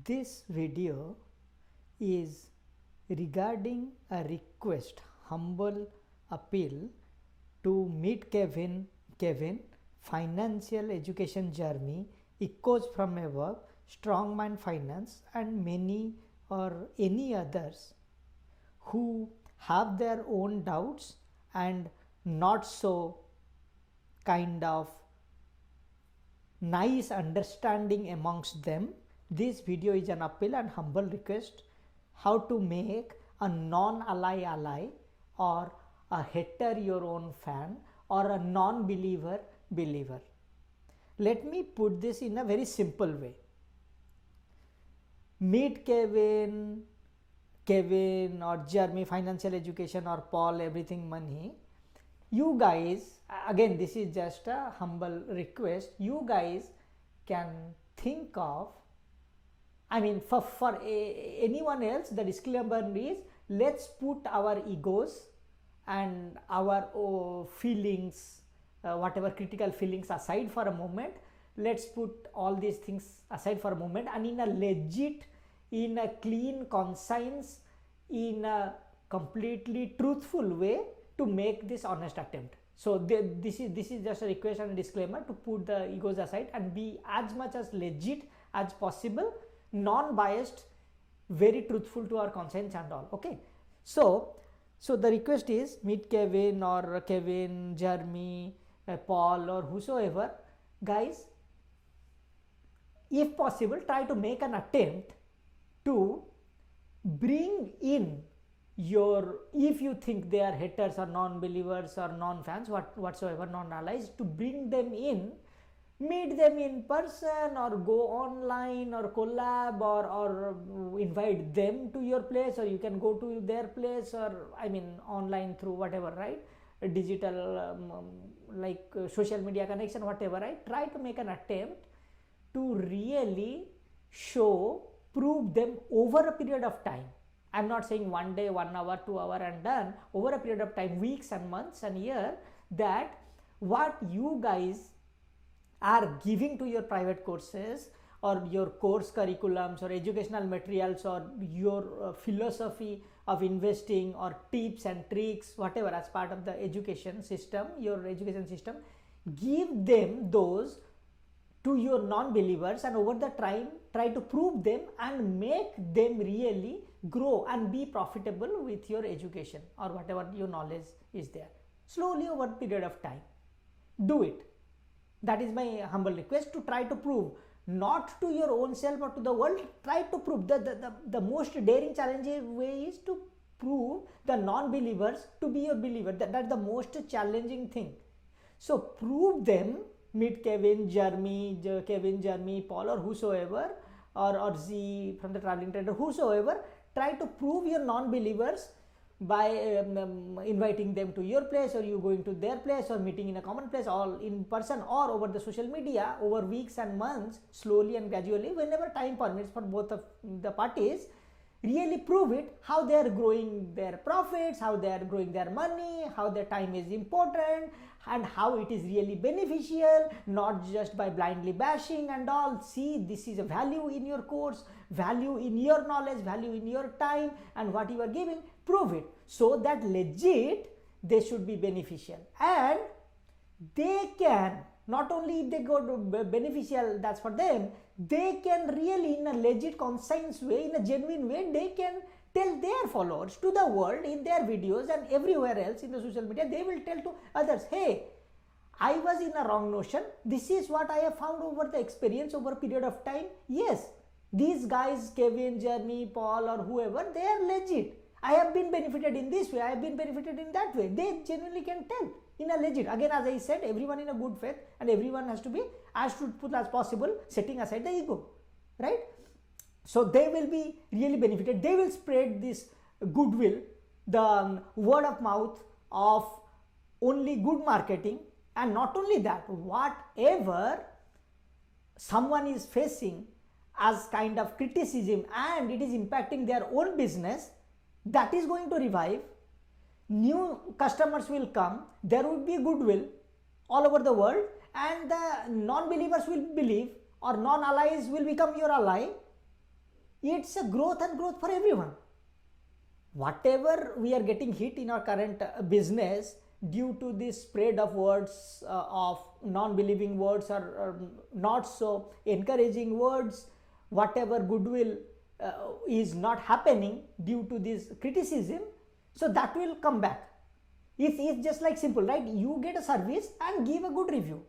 This video is regarding a request, humble appeal to meet Kevin, financial education journey, echoes from above, Strongman finance, and many or any others who have their own doubts and not so kind of nice understanding amongst them. This video is an appeal and humble request how to make a non-ally ally, or a hater your own fan, or a non-believer believer. Let me put this in a very simple way. Meet Kevin or Jeremy, financial education, or Paul, everything money. You guys, again, this is just a humble request. You guys can think of, for anyone else, the disclaimer is, let's put our egos and our feelings, whatever critical feelings aside for a moment. Let's put all these things aside for a moment, and in a legit, in a clean conscience, in a completely truthful way to make this honest attempt. So this is just a request and a disclaimer to put the egos aside and be as much as legit as possible, non-biased, very truthful to our conscience and all. Okay, so the request is, meet Kevin or Kevin, Jeremy, Paul, or whosoever. Guys, if possible, try to make an attempt to bring in your, if you think they are haters or non-believers or non-fans, whatsoever, non-allies, to bring them in, meet them in person, or go online, or collab, or invite them to your place, or you can go to their place, or online through whatever, right, digital social media connection, whatever, right. Try to make an attempt to really prove them over a period of time. I'm not saying 1 day, 1 hour, 2 hour and done, over a period of time, weeks and months and year, that what you guys are giving to your private courses, or your course curriculums, or educational materials, or your philosophy of investing, or tips and tricks, whatever, as part of the education system, your education system, give them those to your non-believers, and over the time try to prove them and make them really grow and be profitable with your education or whatever your knowledge is there, slowly over a period of time. Do it. That is my humble request, to try to prove, not to your own self or to the world. Try to prove. The most daring, challenging way is to prove the non-believers to be your believer. That's the most challenging thing. So prove them. Meet Kevin, Jeremy, Paul, or whosoever, or Z from the traveling trader, whosoever. Try to prove your non-believers by inviting them to your place, or you going to their place, or meeting in a common place, all in person or over the social media, over weeks and months, slowly and gradually, whenever time permits for both of the parties. Really prove it, how they are growing their profits, how they are growing their money, how their time is important, and how it is really beneficial, not just by blindly bashing and all. See, this is a value in your course, value in your knowledge, value in your time, and what you are giving. Prove it, so that legit they should be beneficial, and they can, not only if they go to beneficial, that's for them, they can really, in a legit, conscious way, in a genuine way, they can tell their followers, to the world, in their videos and everywhere else in the social media. They will tell to others, hey, I was in a wrong notion. This is what I have found over the experience, over a period of time. Yes, these guys, Kevin, Jeremy, Paul, or whoever, they are legit. I have been benefited in this way, I have been benefited in that way. They genuinely can tell in a legit. Again, as I said, everyone in a good faith, and everyone has to be as truthful as possible, setting aside the ego, right? So they will be really benefited. They will spread this goodwill, the word of mouth of only good marketing. And not only that, whatever someone is facing as kind of criticism and it is impacting their own business, that is going to revive. New customers will come, there will be goodwill all over the world, and the non-believers will believe, or non-allies will become your ally, it's a growth and growth for everyone. Whatever we are getting hit in our current business due to this spread of words, of non-believing words, or not so encouraging words, whatever goodwill is not happening due to this criticism, so that will come back. It's just like simple, right? You get a service and give a good review.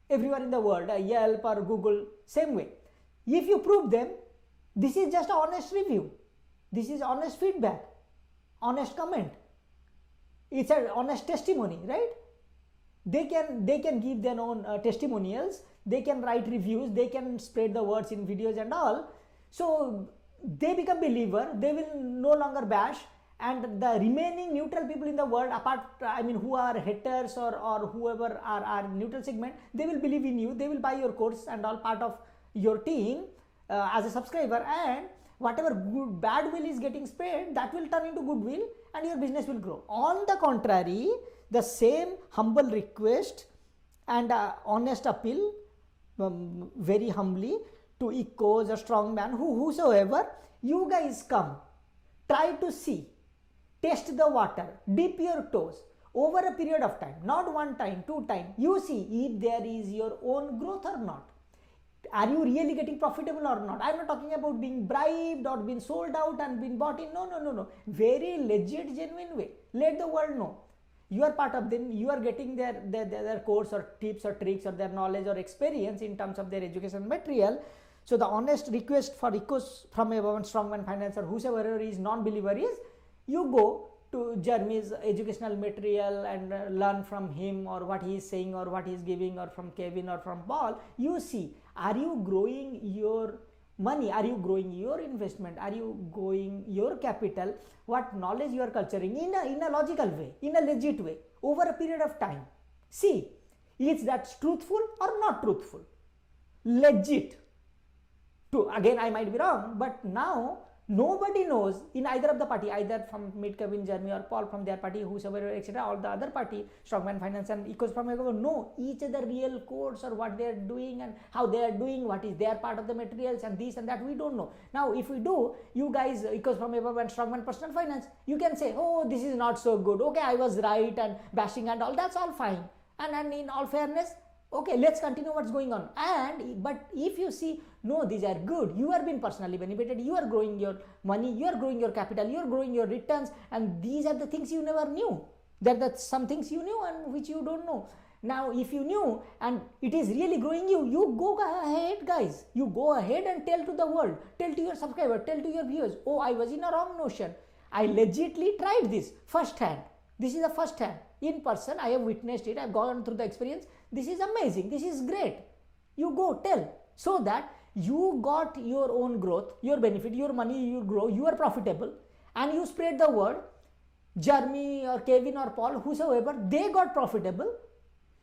Everyone in the world, Yelp or Google, same way. If you prove them, this is just an honest review. This is honest feedback, honest comment. It's an honest testimony, right? They can give their own testimonials. They can write reviews. They can spread the words in videos and all. So they become believer. They will no longer bash. And the remaining neutral people in the world, who are haters or whoever are neutral segment, they will believe in you. They will buy your course and all, part of your team as a subscriber, and whatever bad will is getting spread, that will turn into goodwill and your business will grow. On the contrary, the same humble request and honest appeal, very humbly, to Echoes or Strongman, whosoever, you guys come, try to see, test the water, dip your toes over a period of time, not one time, 2 times. You see if there is your own growth or not. Are you really getting profitable or not? I'm not talking about being bribed or being sold out and being bought in. No. Very legit, genuine way. Let the world know. You are part of them. You are getting their course or tips or tricks or their knowledge or experience in terms of their education material. So the honest request for Echoes from a Strongman Finance or whosoever is non-believer is, you go to Jeremy's educational material and learn from him, or what he is saying or what he is giving, or from Kevin or from Paul. You see, are you growing your money? Are you growing your investment? Are you growing your capital? What knowledge you are culturing in a logical way, in a legit way, over a period of time? See, is that truthful or not truthful? Legit. Again, I might be wrong, but now nobody knows in either of the party, either from Meet Kevin, Jeremy or Paul from their party, whosoever, etc., or the other party, Strongman Finance and Echoes from Echoes, know each other real codes or what they are doing and how they are doing, what is their part of the materials and this and that, we don't know. Now, if we do, you guys, Echoes from Echoes and Strongman Personal Finance, you can say, oh, this is not so good. Okay, I was right and bashing and all, that's all fine. And in all fairness, okay, let's continue what's going on. But if you see, no, these are good, you are being personally benefited, you are growing your money, you are growing your capital, you are growing your returns, and these are the things you never knew. There are some things you knew and which you don't know. Now, if you knew and it is really growing you go ahead, guys. You go ahead and tell to the world, tell to your subscriber, tell to your viewers, oh, I was in a wrong notion. I legitly tried this first hand. This is a first hand. In person, I have witnessed it. I have gone through the experience. This is amazing. This is great. You go tell, so that you got your own growth, your benefit, your money, you grow, you are profitable, and you spread the word. Jeremy or Kevin or Paul, whosoever, they got profitable.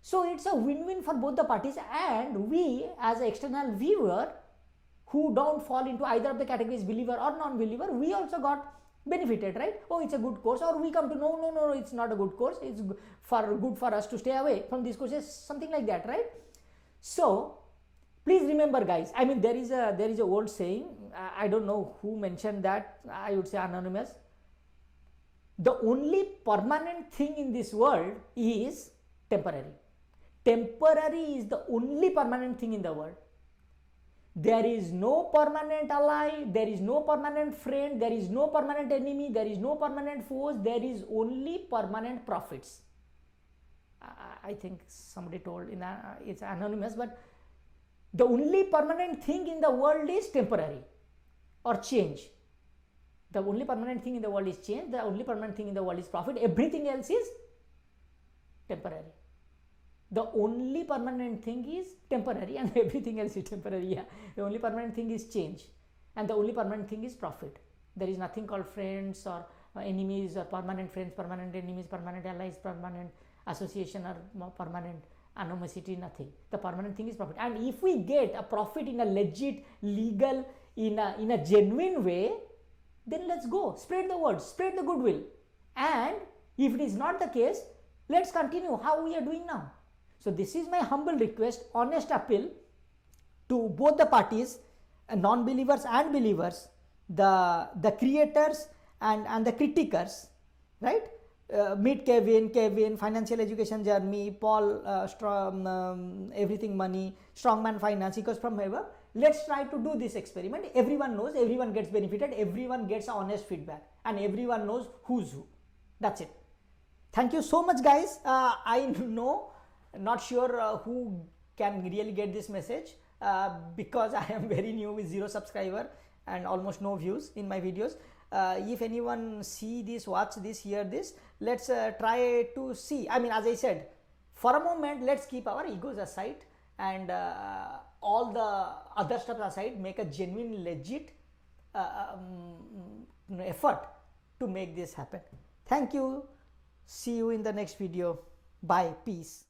So it's a win-win for both the parties, and we as an external viewer who don't fall into either of the categories, believer or non-believer, we also got benefited, right? Oh, it's a good course, or we come to no, it's not a good course, it's good for us to stay away from these courses, something like that, right? So please remember, guys, I mean, there is a old saying, I don't know who mentioned that, I would say anonymous. The only permanent thing in this world is temporary. Temporary is the only permanent thing in the world. There is no permanent ally, there is no permanent friend, there is no permanent enemy, there is no permanent foes, there is only permanent profits. I think somebody told, it's anonymous, but the only permanent thing in the world is temporary or change. The only permanent thing in the world is change, the only permanent thing in the world is profit, everything else is temporary. The only permanent thing is temporary and everything else is temporary. Yeah. The only permanent thing is change, and the only permanent thing is profit. There is nothing called friends or enemies, or permanent friends, permanent enemies, permanent allies, permanent association, or permanent animosity, nothing. The permanent thing is profit. And if we get a profit in a legit, legal, in a genuine way, then let's go. Spread the word, spread the goodwill. And if it is not the case, let's continue how we are doing now. So this is my humble request, honest appeal to both the parties, non-believers and believers. the creators and the critiquers, right? Meet Kevin, Financial Education Journey, Paul, Everything Money, Strongman Finance, he goes from wherever. Let's try to do this experiment. Everyone knows, everyone gets benefited, everyone gets honest feedback, and everyone knows who's who. That's it. Thank you so much, guys. I know, not sure who can really get this message because I am very new with 0 subscriber and almost no views in my videos. If anyone see this, watch this, hear this, let's try to see. I mean, as I said, for a moment, let's keep our egos aside and all the other stuff aside, make a genuine, legit effort to make this happen. Thank you. See you in the next video. Bye. Peace.